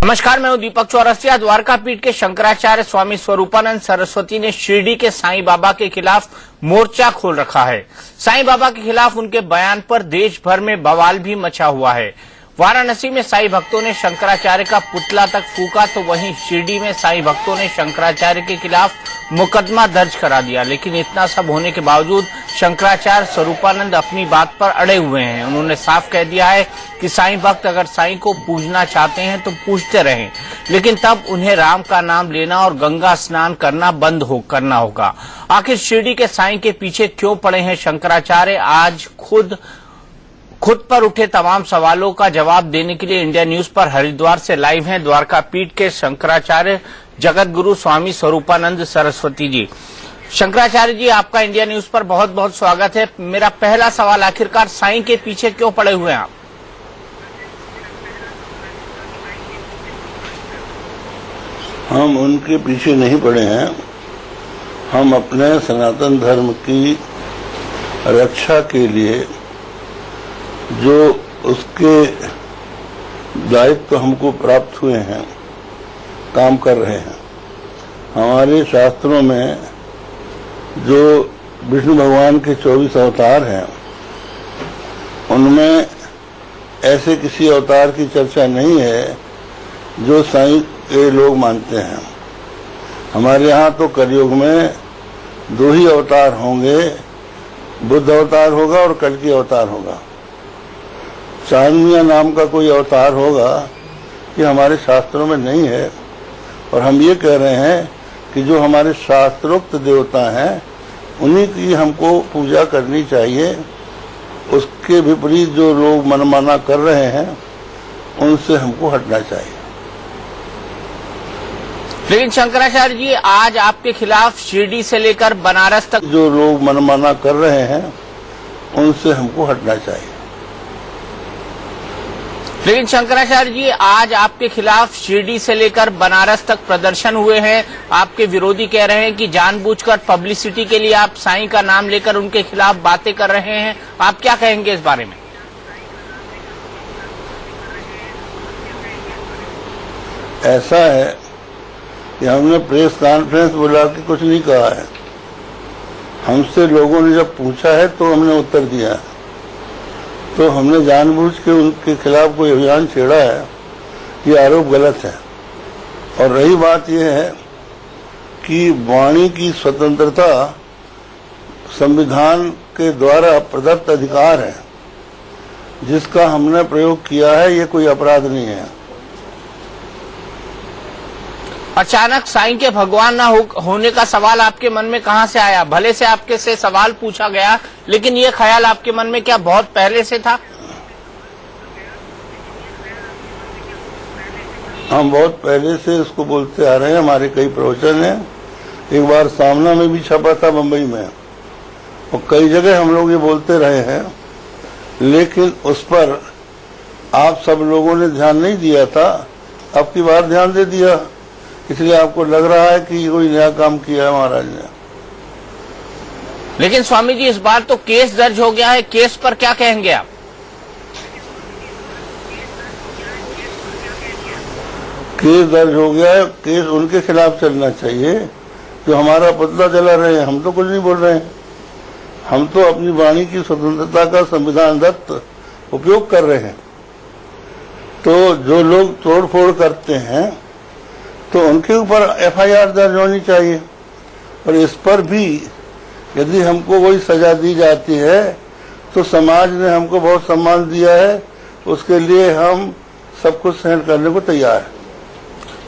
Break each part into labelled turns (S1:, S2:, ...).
S1: नमस्कार, मैं हूं दीपक चौरसिया। द्वारका पीठ के शंकराचार्य स्वामी स्वरूपानंद सरस्वती ने शिरडी के साईं बाबा के खिलाफ मोर्चा खोल रखा है। साईं बाबा के खिलाफ उनके बयान पर देश भर में बवाल भी मचा हुआ है। वाराणसी में साईं भक्तों ने शंकराचार्य का पुतला तक फूका, तो वहीं शिरडी में साईं भक्तों ने शंकराचार्य के खिलाफ मुकदमा दर्ज करा दिया। लेकिन इतना सब होने के बावजूद शंकराचार्य स्वरूपानंद अपनी बात पर अड़े हुए हैं। उन्होंने साफ कह दिया है कि साईं भक्त अगर साईं को पूजना चाहते हैं तो पूजते रहें, लेकिन तब उन्हें राम का नाम लेना और गंगा स्नान करना बंद करना होगा। आखिर शिरडी के साईं के पीछे क्यों पड़े हैं शंकराचार्य? आज खुद पर उठे तमाम सवालों का जवाब देने के लिए इंडिया न्यूज पर हरिद्वार से लाइव हैं द्वारका पीठ के शंकराचार्य जगत गुरु स्वामी स्वरूपानंद सरस्वती जी। शंकराचार्य जी, आपका इंडिया न्यूज पर बहुत बहुत स्वागत है। मेरा पहला सवाल, आखिरकार साईं के पीछे क्यों पड़े हुए हैं आप?
S2: हम उनके पीछे नहीं पड़े हैं। हम अपने सनातन धर्म की रक्षा के लिए जो उसके दायित्व हमको प्राप्त हुए हैं, काम कर रहे हैं। हमारे शास्त्रों में जो विष्णु भगवान के 24 अवतार हैं, उनमें ऐसे किसी अवतार की चर्चा नहीं है जो साईं के लोग मानते हैं। हमारे यहाँ तो कलयुग में 2 ही अवतार होंगे, बुद्ध अवतार होगा और कल्कि अवतार होगा। चांदनिया नाम का कोई अवतार होगा कि हमारे शास्त्रों में नहीं है। और हम ये कह रहे हैं कि जो हमारे शास्त्रोक्त देवता हैं, उन्हीं की हमको पूजा करनी चाहिए। उसके विपरीत जो लोग मनमाना कर रहे हैं, उनसे हमको हटना चाहिए।
S1: लेकिन शंकराचार्य जी, आज आपके खिलाफ शिरडी से लेकर बनारस तक
S2: जो लोग मनमाना कर रहे हैं, उनसे हमको हटना चाहिए।
S1: लेकिन शंकराचार्य जी, आज आपके खिलाफ शिरडी से लेकर बनारस तक प्रदर्शन हुए हैं। आपके विरोधी कह रहे हैं कि जानबूझकर पब्लिसिटी के लिए आप साईं का नाम लेकर उनके खिलाफ बातें कर रहे हैं। आप क्या कहेंगे इस बारे में?
S2: ऐसा है कि हमने प्रेस कॉन्फ्रेंस बुला के कुछ नहीं कहा है। हमसे लोगों ने जब पूछा है तो हमने उत्तर दिया है। तो हमने जानबूझ के उनके खिलाफ कोई अभियान छेड़ा है, ये आरोप गलत है। और रही बात यह है कि वाणी की स्वतंत्रता संविधान के द्वारा प्रदत्त अधिकार है, जिसका हमने प्रयोग किया है। ये कोई अपराध नहीं है।
S1: अचानक साईं के भगवान ना होने का सवाल आपके मन में कहां से आया? भले से आपके से सवाल पूछा गया, लेकिन ये ख्याल आपके मन में क्या बहुत पहले से था?
S2: हम बहुत पहले से इसको बोलते आ रहे हैं। हमारे कई प्रवचन हैं। एक बार सामना में भी छपा था, बंबई में, और कई जगह हम लोग ये बोलते रहे हैं। लेकिन उस पर आप सब लोगों ने ध्यान नहीं दिया था। अब की बार ध्यान दे दिया, इसलिए आपको लग रहा है कि कोई नया काम किया है महाराज ने।
S1: लेकिन स्वामी जी, इस बार तो केस दर्ज हो गया है। केस पर क्या कहेंगे आप?
S2: केस दर्ज हो गया है। केस उनके खिलाफ चलना चाहिए जो हमारा पुतला जला रहे हैं। हम तो कुछ नहीं बोल रहे हैं। हम तो अपनी वाणी की स्वतंत्रता का संविधान दत्त उपयोग कर रहे हैं। तो जो लोग तोड़फोड़ करते हैं, तो उनके ऊपर एफआईआर दर्ज होनी चाहिए। और इस पर भी यदि हमको कोई सजा दी जाती है, तो समाज ने हमको बहुत सम्मान दिया है। उसके लिए हम सब कुछ सहन करने को तैयार है।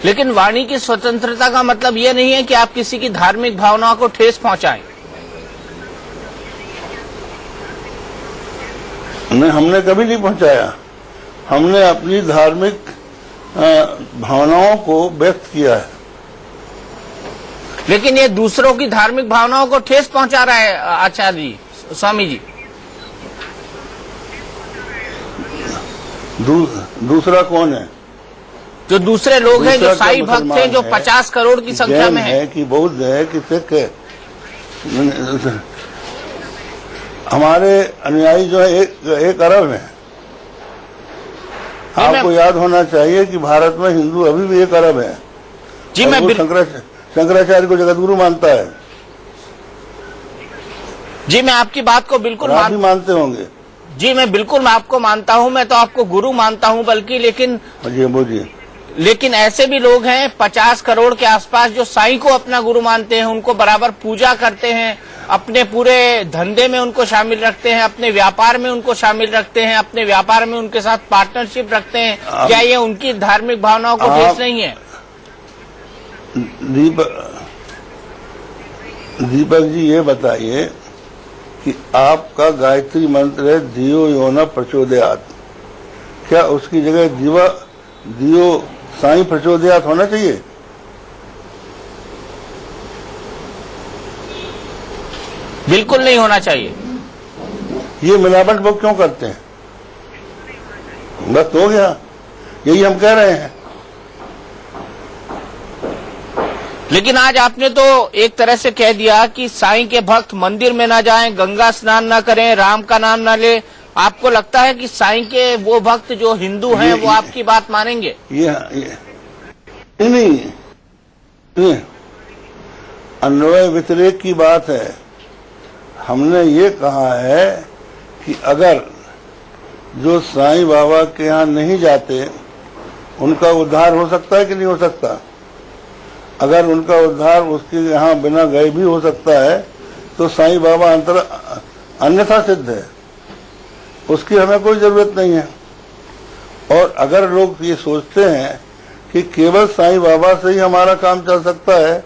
S1: लेकिन वाणी की स्वतंत्रता का मतलब ये नहीं है कि आप किसी की धार्मिक भावनाओं को ठेस पहुंचाएं।
S2: नहीं, हमने कभी नहीं पहुंचाया। हमने अपनी धार्मिक भावनाओं को व्यक्त किया है।
S1: लेकिन ये दूसरों की धार्मिक भावनाओं को ठेस पहुंचा रहा है आचार्य जी, स्वामी जी।
S2: दूसरा कौन है? जो
S1: दूसरे लोग हैं, जो साईं भक्त हैं, जो 50 करोड़ की संख्या में है,
S2: कि बौद्ध है कि सिख है। हमारे अनुयायी जो है 1 अरब है। आपको याद होना चाहिए कि भारत में हिंदू अभी भी 1 अरब है।
S1: जी, मैं
S2: शंकराचार्य को जगत गुरु मानता है।
S1: जी, मैं आपकी बात को बिल्कुल
S2: आप भी मानते होंगे।
S1: जी, मैं बिल्कुल आपको मानता हूं, मैं तो आपको गुरु मानता हूं बल्कि, लेकिन ऐसे भी लोग हैं 50 करोड़ के आसपास जो साईं को अपना गुरु मानते हैं, उनको बराबर पूजा करते हैं, अपने पूरे धंधे में उनको शामिल रखते हैं, अपने व्यापार में उनको शामिल रखते हैं, अपने व्यापार में उनके साथ पार्टनरशिप रखते हैं। क्या ये उनकी धार्मिक भावनाओं को ठेस नहीं है?
S2: दीपक जी, ये बताइए कि आपका गायत्री मंत्र है धियो यो न प्रचोदयात्, क्या उसकी जगह दियो साईं प्रचोदयात् होना चाहिए?
S1: बिल्कुल नहीं होना चाहिए।
S2: ये मिलावट वो क्यों करते हैं? बस हो गया, यही हम कह रहे हैं।
S1: लेकिन आज आपने तो एक तरह से कह दिया कि साईं के भक्त मंदिर में ना जाएं, गंगा स्नान ना करें, राम का नाम ना ले। आपको लगता है कि साईं के वो भक्त जो हिंदू हैं वो आपकी बात मानेंगे?
S2: नहीं, अन्वय व्यतिरेक की बात है। हमने ये कहा है कि अगर जो साईं बाबा के यहाँ नहीं जाते उनका उद्धार हो सकता है कि नहीं हो सकता? अगर उनका उद्धार उसके यहाँ बिना गए भी हो सकता है तो साईं बाबा अन्यथा सिद्ध है, उसकी हमें कोई जरूरत नहीं है। और अगर लोग ये सोचते हैं कि केवल साईं बाबा से ही हमारा काम चल सकता है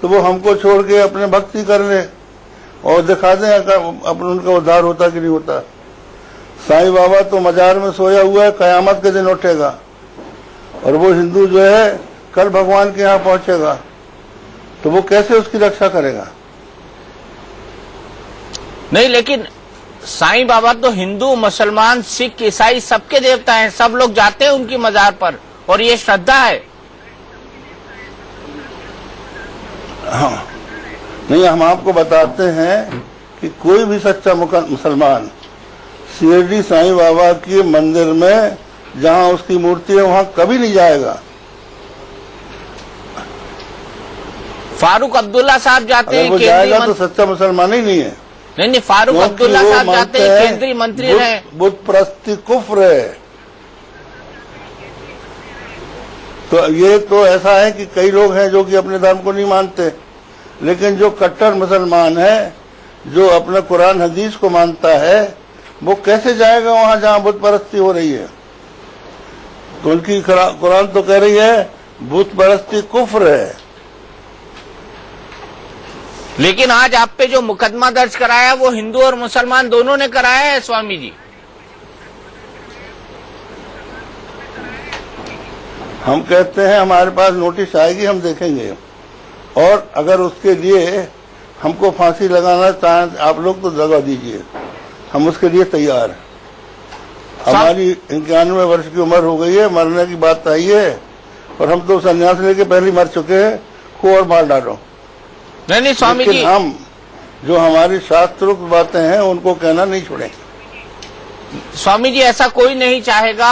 S2: तो वो हमको छोड़ के अपने भक्ति कर ले और दिखा दें अपने उनका उद्धार होता कि नहीं होता। साईं बाबा तो मजार में सोया हुआ है, कयामत के दिन उठेगा, और वो हिंदू जो है कल भगवान के यहाँ पहुंचेगा, तो वो कैसे उसकी रक्षा करेगा?
S1: नहीं, लेकिन साईं बाबा तो हिंदू, मुसलमान, सिख, ईसाई सबके देवता हैं, सब लोग जाते हैं उनकी मजार पर और ये श्रद्धा है।
S2: हाँ, नहीं, हम आपको बताते हैं कि कोई भी सच्चा मुसलमान शिरडी साईं बाबा के मंदिर में जहां उसकी मूर्ति है वहां कभी नहीं जाएगा।
S1: फारूक अब्दुल्ला साहब जाते हैं,
S2: वो जाएगा तो सच्चा मुसलमान ही नहीं है।
S1: नहीं, फारूक अब्दुल्ला साहब जाते हैं, केंद्रीय मंत्री हैं।
S2: बुत परस्ती कुफ्र है। तो ये तो ऐसा है कि कई लोग हैं जो कि अपने धर्म को नहीं मानते, लेकिन जो कट्टर मुसलमान है, जो अपना कुरान हदीस को मानता है, वो कैसे जाएगा वहां जहां बुत परस्ती हो रही है? तो उनकी कुरान तो कह रही है बुत परस्ती कुफ्र है।
S1: लेकिन आज आप पे जो मुकदमा दर्ज कराया वो हिंदू और मुसलमान दोनों ने कराया है स्वामी जी।
S2: हम कहते हैं हमारे पास नोटिस आएगी, हम देखेंगे, और अगर उसके लिए हमको फांसी लगाना चाहें आप लोग तो लगा दीजिए, हम उसके लिए तैयार हैं। हमारी 91 वर्ष की उम्र हो गई है, मरने की बात आई है, और हम तो संन्यास लेके पहले मर चुके हैं, को और मार डालो।
S1: नहीं स्वामी जी,
S2: हम जो हमारी शास्त्रोक्त बातें हैं उनको कहना नहीं छोड़ेंगे।
S1: स्वामी जी, ऐसा कोई नहीं चाहेगा।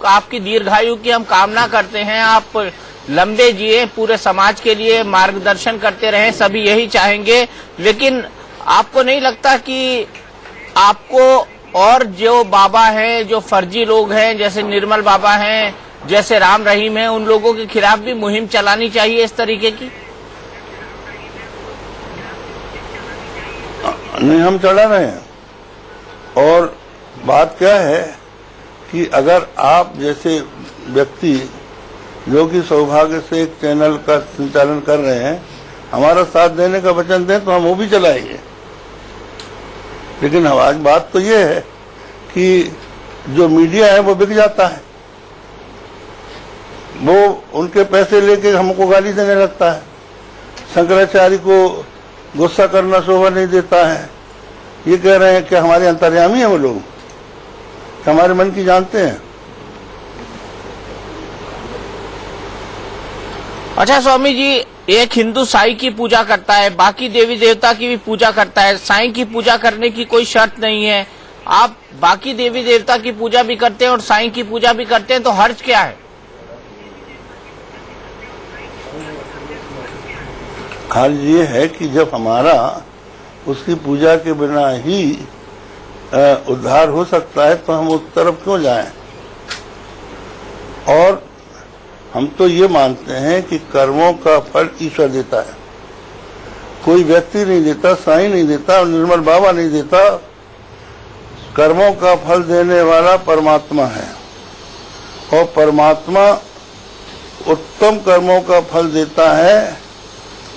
S1: आपकी दीर्घायु की हम कामना करते हैं, आप लंबे जिए, पूरे समाज के लिए मार्गदर्शन करते रहें, सभी यही चाहेंगे। लेकिन आपको नहीं लगता कि आपको और जो बाबा हैं, जो फर्जी लोग हैं, जैसे निर्मल बाबा हैं, जैसे राम रहीम हैं, उन लोगों के खिलाफ भी मुहिम चलानी चाहिए इस तरीके की?
S2: नहीं, हम चला रहे हैं। और बात क्या है कि अगर आप जैसे व्यक्ति जो कि सौभाग्य से एक चैनल का संचालन कर रहे हैं, हमारा साथ देने का वचन दें तो हम वो भी चलाएंगे। लेकिन आज बात तो ये है कि जो मीडिया है वो बिक जाता है, वो उनके पैसे लेके हमको गाली देने लगता है। शंकराचार्य को गुस्सा करना शोभा नहीं देता है। ये कह रहे हैं कि हमारे अंतर्यामी हैं वो लोग, हमारे मन की जानते हैं।
S1: अच्छा स्वामी जी, एक हिंदू साईं की पूजा करता है, बाकी देवी देवता की भी पूजा करता है, साईं की पूजा करने की कोई शर्त नहीं है। आप बाकी देवी देवता की पूजा भी करते हैं और साईं की पूजा भी करते हैं, तो हर्ज क्या है?
S2: हर्ज ये है कि जब हमारा उसकी पूजा के बिना ही उद्धार हो सकता है तो हम उस तरफ क्यों जाएं? और हम तो ये मानते हैं कि कर्मों का फल ईश्वर देता है, कोई व्यक्ति नहीं देता, साईं नहीं देता, निर्मल बाबा नहीं देता। कर्मों का फल देने वाला परमात्मा है और परमात्मा उत्तम कर्मों का फल देता है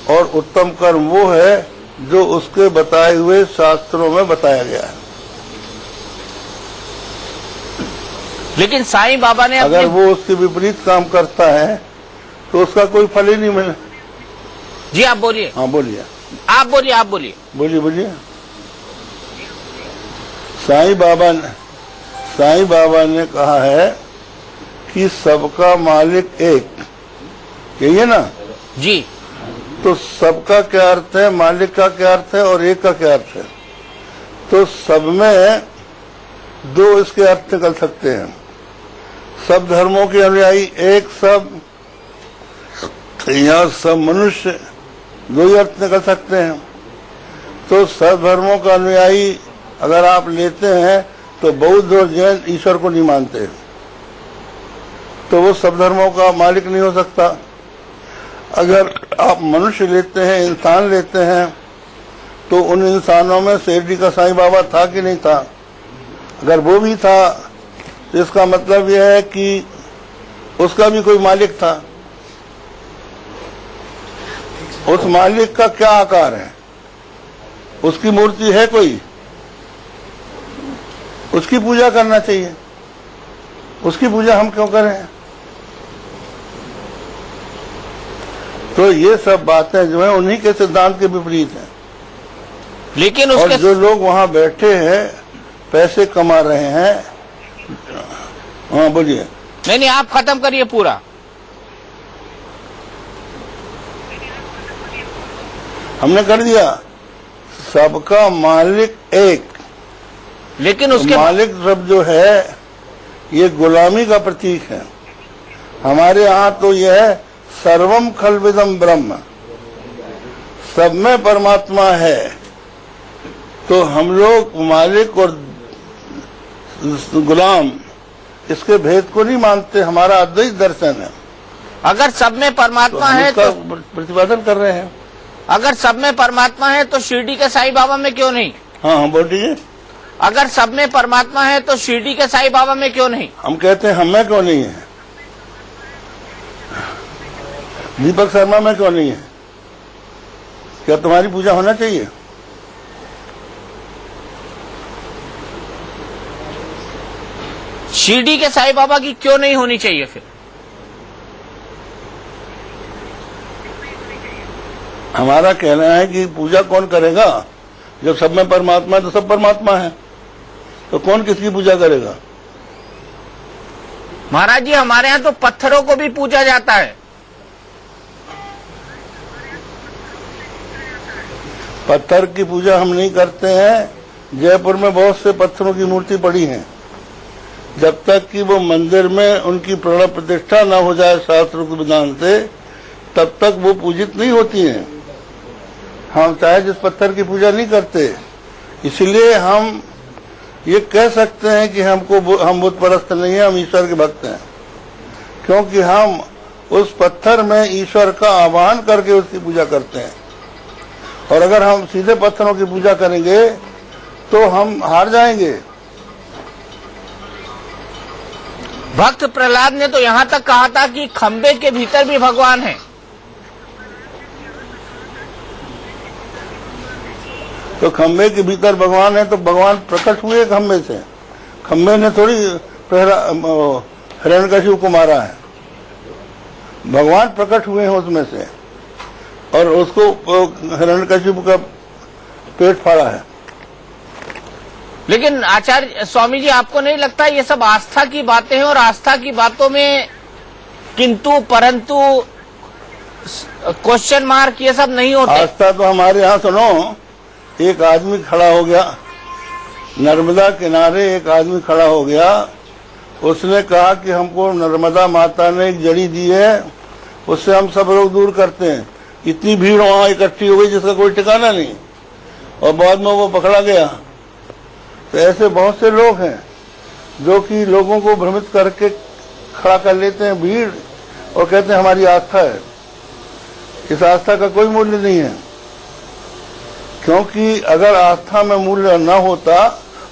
S2: और उत्तम कर्म वो है जो उसके बताए हुए शास्त्रों में बताया गया है।
S1: लेकिन साईं बाबा ने
S2: अगर वो उसके विपरीत काम करता है तो उसका कोई फल ही नहीं मिले।
S1: जी आप बोलिए।
S2: हाँ बोलिए।
S1: आप बोलिए।
S2: बोलिए। साईं बाबा ने कहा है कि सबका मालिक एक, यही है ना
S1: जी।
S2: तो सबका क्या अर्थ है, मालिक का क्या अर्थ है और एक का क्या अर्थ है? तो सब में दो इसके अर्थ निकल सकते हैं। सब धर्मों के अनुयायी एक, सब या सब मनुष्य, दो ही अर्थ निकल सकते हैं। तो सब धर्मों का अनुयायी अगर आप लेते हैं तो बौद्ध और जैन ईश्वर को नहीं मानते, तो वो सब धर्मों का मालिक नहीं हो सकता। अगर आप मनुष्य लेते हैं, इंसान लेते हैं, तो उन इंसानों में शिरडी का साईं बाबा था कि नहीं था? अगर वो भी था तो इसका मतलब यह है कि उसका भी कोई मालिक था। उस मालिक का क्या आकार है? उसकी मूर्ति है कोई? उसकी पूजा करना चाहिए। उसकी पूजा हम क्यों करें? तो ये सब बातें जो है उन्हीं के सिद्धांत के विपरीत हैं।
S1: लेकिन
S2: और जो लोग वहां बैठे हैं पैसे कमा रहे हैं। हाँ बोलिए।
S1: नहीं, आप खत्म करिए पूरा।
S2: हमने कर दिया। सबका मालिक एक,
S1: लेकिन उसके
S2: मालिक शब्द जो है ये गुलामी का प्रतीक है। हमारे यहाँ तो यह है सर्वम खल्विदम ब्रह्म, सब में परमात्मा है। तो हम लोग मालिक और गुलाम इसके भेद को नहीं मानते। हमारा अद्वैत दर्शन है।
S1: अगर सब में परमात्मा है तो
S2: प्रतिपादन कर रहे हैं।
S1: अगर सब में परमात्मा है तो शिरडी के साईं बाबा में क्यों नहीं?
S2: हाँ बोलिए।
S1: अगर सब में परमात्मा है तो शिरडी के साईं बाबा में क्यों नहीं?
S2: हम कहते हैं हमें क्यों नहीं है? दीपक शर्मा में क्यों नहीं है? क्या तुम्हारी पूजा होना चाहिए?
S1: शिरडी के साईं बाबा की क्यों नहीं होनी चाहिए फिर?
S2: हमारा कहना है कि पूजा कौन करेगा? जब सब में परमात्मा है तो सब परमात्मा है, तो कौन किसकी पूजा करेगा?
S1: महाराज जी, हमारे यहाँ तो पत्थरों को भी पूजा जाता है।
S2: पत्थर की पूजा हम नहीं करते हैं। जयपुर में बहुत से पत्थरों की मूर्ति पड़ी है। जब तक कि वो मंदिर में उनकी प्रण प्रतिष्ठा न हो जाए शास्त्रों के विधान से, तब तक वो पूजित नहीं होती हैं। हम चाहे जिस पत्थर की पूजा नहीं करते, इसलिए हम ये कह सकते हैं कि हम बुत परस्त नहीं है, हम ईश्वर के भक्त हैं, क्योंकि हम उस पत्थर में ईश्वर का आह्वान करके उसकी पूजा करते हैं। और अगर हम सीधे पत्थरों की पूजा करेंगे तो हम हार जाएंगे।
S1: भक्त प्रहलाद ने तो यहाँ तक कहा था कि खंबे के भीतर भी भगवान है।
S2: तो खंबे के भीतर भगवान है तो भगवान प्रकट हुए खंबे से। खंबे ने थोड़ी हिरण्यकशिपु को मारा है, भगवान प्रकट हुए हैं उसमें से और उसको हिरण्यकशिपु का पेट फाड़ा है।
S1: लेकिन आचार्य स्वामी जी, आपको नहीं लगता ये सब आस्था की बातें हैं और आस्था की बातों में किंतु परंतु क्वेश्चन मार्क ये सब नहीं होते?
S2: आस्था तो हमारे यहाँ सुनो, एक आदमी खड़ा हो गया नर्मदा किनारे एक आदमी खड़ा हो गया, उसने कहा कि हमको नर्मदा माता ने एक जड़ी दी है, उससे हम सब रोग दूर करते हैं। इतनी भीड़ वहां इकट्ठी हो गई जिसका कोई ठिकाना नहीं, और बाद में वो पकड़ा गया। तो ऐसे बहुत से लोग हैं जो कि लोगों को भ्रमित करके खड़ा कर लेते हैं भीड़, और कहते हैं हमारी आस्था है। इस आस्था का कोई मूल्य नहीं है, क्योंकि अगर आस्था में मूल्य न होता,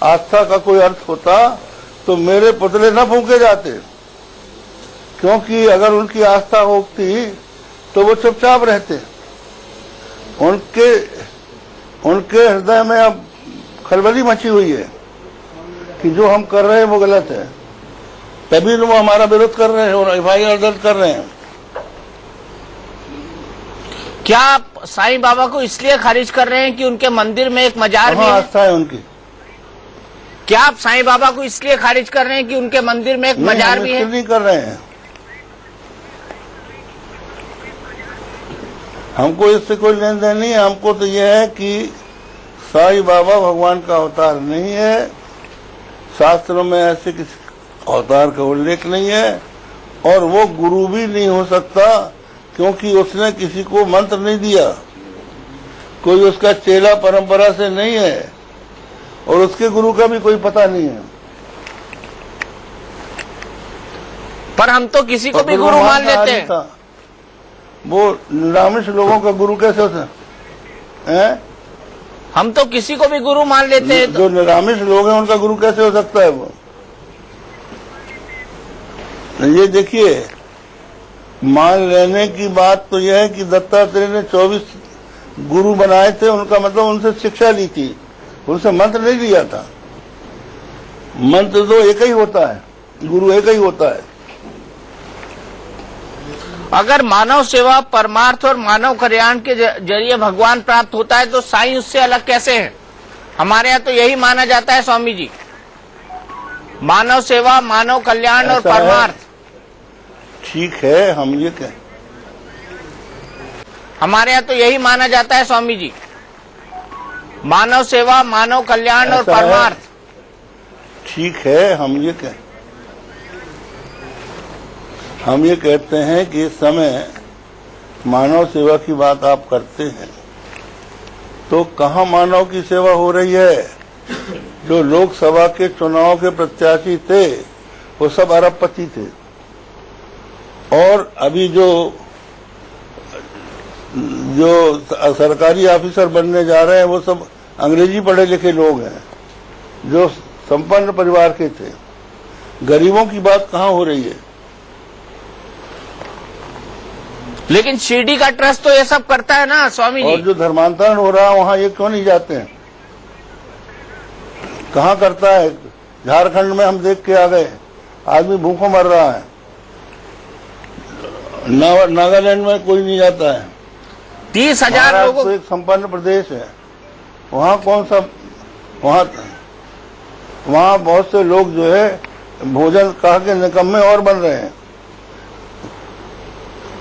S2: आस्था का कोई अर्थ होता, तो मेरे पुतले न फूंके जाते। क्योंकि अगर उनकी आस्था होती तो वो चुपचाप रहते। उनके हृदय में अब खलबली मची हुई है कि जो हम कर रहे हैं वो गलत है, तभी तो वो हमारा विरोध कर रहे हैं और एफआईआर दर्ज कर रहे हैं।
S1: क्या आप साईं बाबा को इसलिए खारिज कर रहे हैं कि उनके मंदिर में एक मजार भी है?
S2: आस्था है उनकी।
S1: क्या आप साईं बाबा को इसलिए खारिज कर रहे हैं कि उनके मंदिर में एक मजार भी है?
S2: नहीं कर रहे हैं, हमको इससे कोई लेन देन नहीं है। हमको तो यह है कि साईं बाबा भगवान का अवतार नहीं है, शास्त्रों में ऐसे किसी अवतार का उल्लेख नहीं है, और वो गुरु भी नहीं हो सकता, क्योंकि उसने किसी को मंत्र नहीं दिया, कोई उसका चेला परंपरा से नहीं है, और उसके गुरु का भी कोई पता नहीं है।
S1: पर हम तो किसी को भी गुरु मान लेते हैं।
S2: वो निरामिष लोगों का गुरु कैसे होता है?
S1: हम तो किसी को भी गुरु मान लेते हैं।
S2: जो निरामिष लोग हैं उनका गुरु कैसे हो सकता है वो? ये देखिए, मान लेने की बात तो यह है कि दत्तात्रेय ने 24 गुरु बनाए थे, उनका मतलब उनसे शिक्षा ली थी, उनसे मंत्र नहीं लिया था। मंत्र तो एक ही होता है, गुरु एक ही होता है।
S1: अगर मानव सेवा, परमार्थ और मानव कल्याण के जरिए भगवान प्राप्त होता है, तो साईं उससे अलग कैसे है? हमारे यहाँ तो यही माना जाता है स्वामी जी, मानव सेवा, मानव कल्याण और परमार्थ।
S2: ठीक है, हम ये कहें,
S1: हमारे यहाँ तो यही माना जाता है स्वामी जी, मानव सेवा, मानव कल्याण और परमार्थ।
S2: ठीक है, हम ये कहते हैं कि इस समय मानव सेवा की बात आप करते हैं, तो कहाँ मानव की सेवा हो रही है? जो लोकसभा के चुनाव के प्रत्याशी थे वो सब अरबपति थे, और अभी जो सरकारी ऑफिसर बनने जा रहे हैं वो सब अंग्रेजी पढ़े लिखे लोग हैं, जो संपन्न परिवार के थे। गरीबों की बात कहाँ हो रही है?
S1: लेकिन शिरडी का ट्रस्ट तो ये सब करता है ना स्वामी जी।
S2: और जो धर्मांतरण हो रहा है वहां ये क्यों नहीं जाते हैं? कहाँ करता है? झारखंड में हम देख के आ गए, आदमी भूखों मर रहा है। नागालैंड में कोई नहीं जाता है।
S1: 30,000 लोगों
S2: तो एक संपन्न प्रदेश है, वहाँ कौन सा, वहाँ बहुत से लोग जो है भोजन कहा के निकम्मे और बन रहे हैं,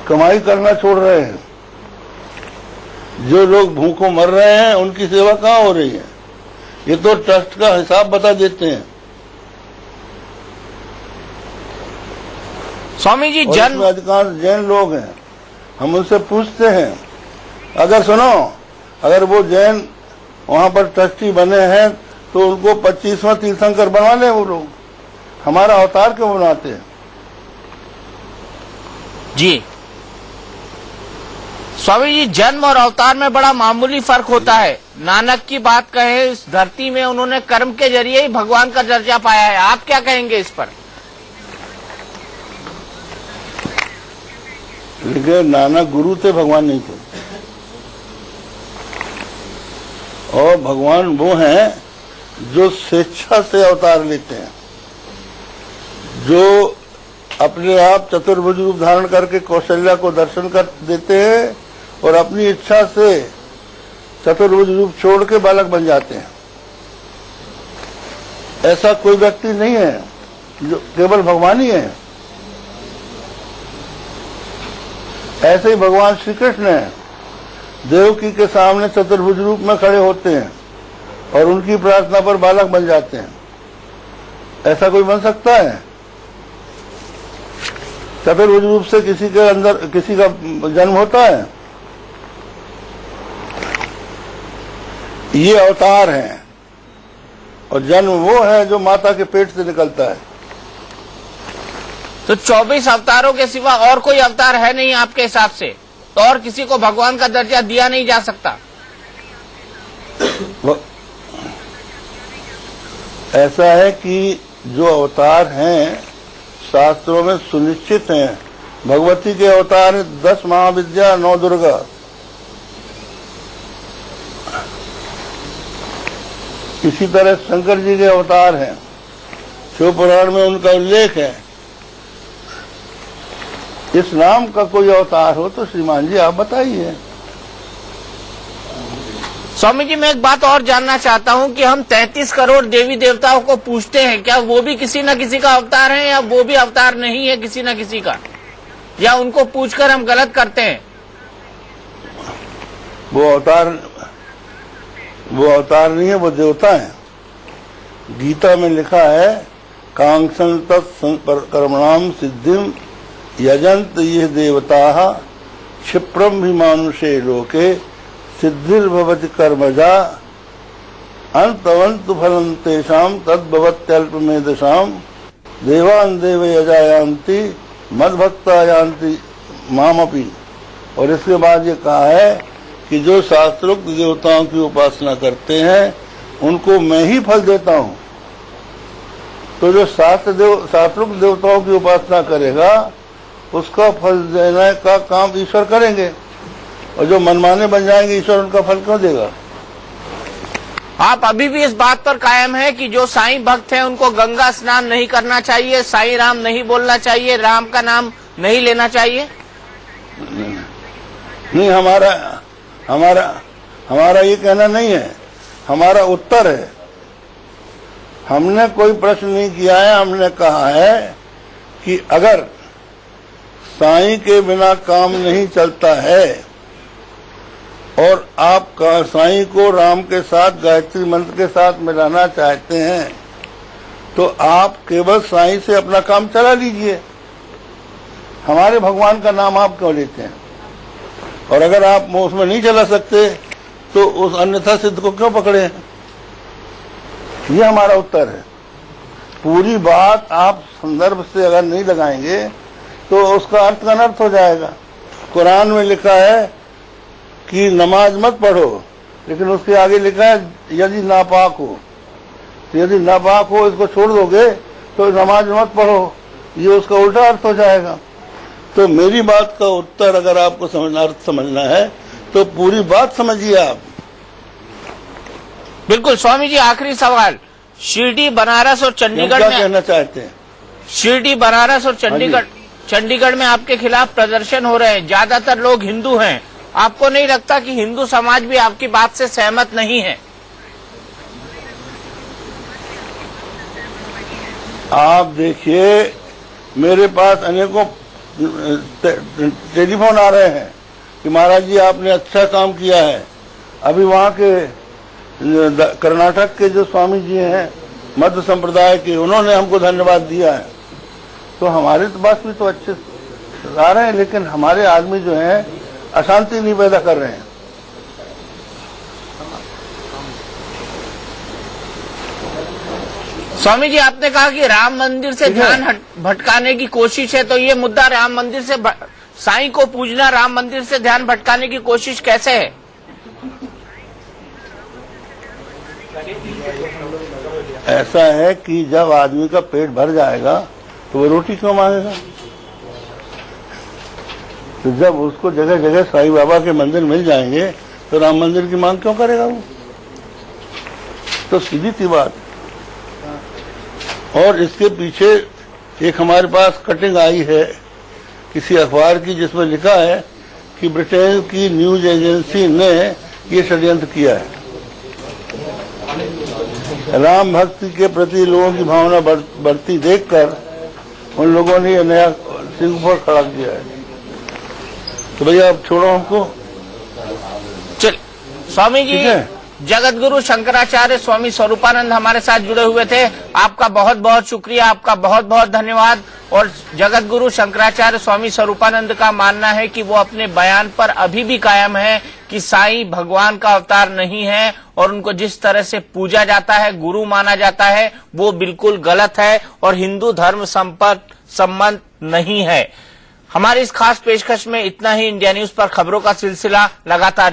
S2: कमाई करना छोड़ रहे हैं। जो लोग भूखों मर रहे हैं उनकी सेवा कहाँ हो रही है? ये तो ट्रस्ट का हिसाब बता देते हैं।
S1: स्वामी जी,
S2: जन्म अधिकांश जैन लोग हैं, हम उनसे पूछते हैं, अगर वो जैन वहां पर ट्रस्टी बने हैं तो उनको 25वां तीर्थंकर बनवा लें वो लोग, हमारा अवतार क्यों बनाते हैं?
S1: जी स्वामी जी, जन्म और अवतार में बड़ा मामूली फर्क होता है। नानक की बात कहें, इस धरती में उन्होंने कर्म के जरिए ही भगवान का दर्जा पाया है। आप क्या कहेंगे इस पर?
S2: लेकिन नानक गुरु थे, भगवान नहीं थे। और भगवान वो हैं जो स्वेच्छा से अवतार लेते हैं, जो अपने आप चतुर्भुज रूप धारण करके कौशल्या को दर्शन कर देते हैं और अपनी इच्छा से चतुर्भुज रूप छोड़ के बालक बन जाते हैं। ऐसा कोई व्यक्ति नहीं है, जो केवल भगवान ही है। ऐसे ही भगवान श्री कृष्ण है, देवकी के सामने चतुर्भुज रूप में खड़े होते हैं और उनकी प्रार्थना पर बालक बन जाते हैं। ऐसा कोई बन सकता है? चतुर्भुज रूप से किसी के अंदर किसी का जन्म होता है? ये अवतार हैं, और जन्म वो है जो माता के पेट से निकलता है।
S1: तो 24 अवतारों के सिवा और कोई अवतार है नहीं आपके हिसाब से? तो और किसी को भगवान का दर्जा दिया नहीं जा सकता?
S2: ऐसा है कि जो अवतार हैं शास्त्रों में सुनिश्चित हैं। भगवती के अवतार 10 महाविद्या 9 दुर्गा। इसी तरह शंकर जी के अवतार हैं, शिव पुराण में उनका उल्लेख है। इस नाम का कोई अवतार हो तो श्रीमान जी आप बताइए।
S1: स्वामी जी, मैं एक बात और जानना चाहता हूं कि हम 33 करोड़ देवी देवताओं को पूजते हैं, क्या वो भी किसी न किसी का अवतार है, या वो भी अवतार नहीं है किसी न किसी का, या उनको पूछकर हम गलत करते हैं?
S2: वो अवतार नहीं है, वो देवता है। गीता में लिखा है, कांक्षन तत्कर्मणाम सिद्धिम यजंत ये देवता क्षिप्रम भी मानुषे लोके सिद्धिर्भवति कर्मजा अंतवंतु फलं तेषाम तद्भवत्यल्पमेधसाम देवान देव यजायांति मद्भक्ता यान्ति मामपि। और इसके बाद ये कहा है कि जो शास्त्रोक्त देवताओं की उपासना करते हैं उनको मैं ही फल देता हूँ। तो जो शास्त्रोक्त देवताओं की उपासना करेगा उसका फल देने का काम ईश्वर करेंगे, और जो मनमाने बन जाएंगे ईश्वर उनका फल क्यों देगा?
S1: आप अभी भी इस बात पर कायम है कि जो साईं भक्त हैं उनको गंगा स्नान नहीं करना चाहिए, साईं राम नहीं बोलना चाहिए, राम का नाम नहीं लेना चाहिए?
S2: नहीं, हमारा ये कहना नहीं है, हमारा उत्तर है। हमने कोई प्रश्न नहीं किया है, हमने कहा है कि अगर साईं के बिना काम नहीं चलता है और आप साईं को राम के साथ गायत्री मंत्र के साथ मिलाना चाहते हैं तो आप केवल साईं से अपना काम चला लीजिए। हमारे भगवान का नाम आप क्यों लेते हैं? और अगर आप उसमें नहीं चला सकते तो उस अन्यथा सिद्ध को क्यों पकड़े हैं? ये हमारा उत्तर है। पूरी बात आप संदर्भ से अगर नहीं लगाएंगे तो उसका अर्थ अनर्थ हो जाएगा। कुरान में लिखा है कि नमाज मत पढ़ो, लेकिन उसके आगे लिखा है यदि नापाक हो। तो यदि नापाक हो इसको छोड़ दोगे तो नमाज मत पढ़ो, ये उसका उल्टा अर्थ हो जाएगा। तो मेरी बात का उत्तर अगर आपको अर्थ समझना है तो पूरी बात समझिए आप।
S1: बिल्कुल स्वामी जी, आखिरी सवाल, शिरडी बनारस और चंडीगढ़ में
S2: कहना चाहते हैं?
S1: शिरडी बनारस और चंडीगढ़ में आपके खिलाफ प्रदर्शन हो रहे हैं, ज्यादातर लोग हिंदू हैं। आपको नहीं लगता कि हिंदू समाज भी आपकी बात से सहमत नहीं है?
S2: आप देखिए, मेरे पास अनेकों टेलीफोन आ रहे हैं कि महाराज जी आपने अच्छा काम किया है। अभी वहाँ के कर्नाटक के जो स्वामी जी हैं मध्य संप्रदाय के, उन्होंने हमको धन्यवाद दिया है। तो हमारे तो पास भी तो अच्छे आ रहे हैं, लेकिन हमारे आदमी जो हैं अशांति नहीं पैदा कर रहे हैं।
S1: स्वामी जी, आपने कहा कि राम मंदिर से ध्यान भटकाने की कोशिश है, तो ये मुद्दा राम मंदिर से साईं को पूजना राम मंदिर से ध्यान भटकाने की कोशिश कैसे है?
S2: ऐसा है कि जब आदमी का पेट भर जाएगा तो वो रोटी क्यों मांगेगा? तो जब उसको जगह जगह साईं बाबा के मंदिर मिल जाएंगे तो राम मंदिर की मांग क्यों करेगा वो? तो सीधी सी बात। और इसके पीछे एक हमारे पास कटिंग आई है किसी अखबार की, जिसमें लिखा है कि ब्रिटेन की न्यूज एजेंसी ने ये षड्यंत्र किया है। राम भक्ति के प्रति लोगों की भावना बढ़ती देखकर उन लोगों ने यह नया सिंह पर खड़ा किया है। तो भैया अब छोड़ो हमको।
S1: चल स्वामी जी, जगतगुरु शंकराचार्य स्वामी स्वरूपानंद हमारे साथ जुड़े हुए थे। आपका बहुत बहुत शुक्रिया, आपका बहुत बहुत धन्यवाद। और जगतगुरु शंकराचार्य स्वामी स्वरूपानंद का मानना है कि वो अपने बयान पर अभी भी कायम है कि साईं भगवान का अवतार नहीं है और उनको जिस तरह से पूजा जाता है, गुरु माना जाता है, वो बिल्कुल गलत है और हिंदू धर्म संबंध नहीं है। हमारी इस खास पेशकश में इतना ही। इंडिया न्यूज पर खबरों का सिलसिला लगातार